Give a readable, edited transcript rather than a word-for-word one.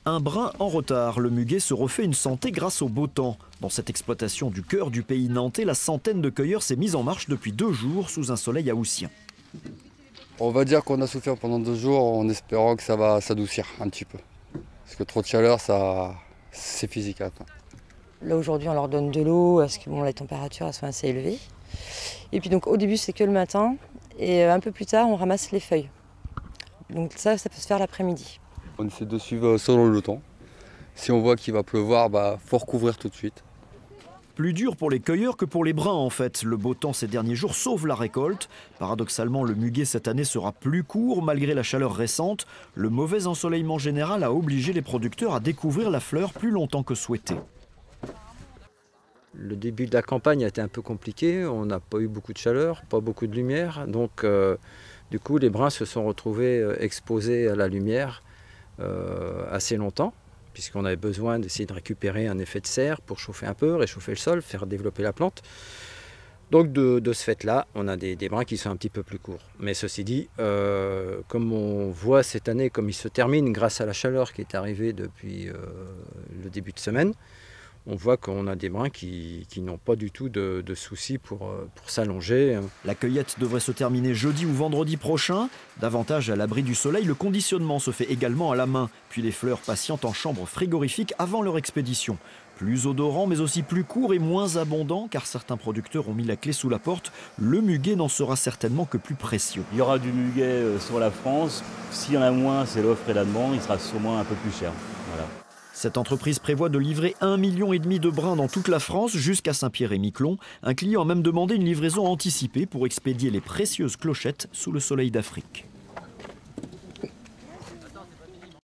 Un brin en retard, le muguet se refait une santé grâce au beau temps. Dans cette exploitation du cœur du pays nantais, la centaine de cueilleurs s'est mise en marche depuis 2 jours sous un soleil haussien. On va dire qu'on a souffert pendant 2 jours en espérant que ça va s'adoucir un petit peu. Parce que trop de chaleur, c'est physique à la fin. Là aujourd'hui on leur donne de l'eau parce que les températures elles sont assez élevées. Et puis donc au début c'est que le matin et un peu plus tard on ramasse les feuilles. Donc ça peut se faire l'après-midi. On essaie de suivre selon le temps. Si on voit qu'il va pleuvoir, faut recouvrir tout de suite. Plus dur pour les cueilleurs que pour les brins en fait. Le beau temps ces derniers jours sauve la récolte. Paradoxalement, le muguet cette année sera plus court malgré la chaleur récente. Le mauvais ensoleillement général a obligé les producteurs à découvrir la fleur plus longtemps que souhaité. Le début de la campagne a été un peu compliqué. On n'a pas eu beaucoup de chaleur, pas beaucoup de lumière. Donc du coup, les brins se sont retrouvés exposés à la lumière assez longtemps, puisqu'on avait besoin d'essayer de récupérer un effet de serre pour chauffer un peu, réchauffer le sol, faire développer la plante. Donc de ce fait-là, on a des brins qui sont un petit peu plus courts. Mais ceci dit, comme on voit cette année, comme il se termine grâce à la chaleur qui est arrivée depuis le début de semaine, on voit qu'on a des brins qui n'ont pas du tout de soucis pour s'allonger. La cueillette devrait se terminer jeudi ou vendredi prochain. Davantage à l'abri du soleil, le conditionnement se fait également à la main. Puis les fleurs patientent en chambre frigorifique avant leur expédition. Plus odorant mais aussi plus court et moins abondant car certains producteurs ont mis la clé sous la porte. Le muguet n'en sera certainement que plus précieux. Il y aura du muguet sur la France. S'il y en a moins, c'est l'offre et la demande, il sera sûrement un peu plus cher. Voilà. Cette entreprise prévoit de livrer 1,5 million de brins dans toute la France jusqu'à Saint-Pierre-et-Miquelon. Un client a même demandé une livraison anticipée pour expédier les précieuses clochettes sous le soleil d'Afrique.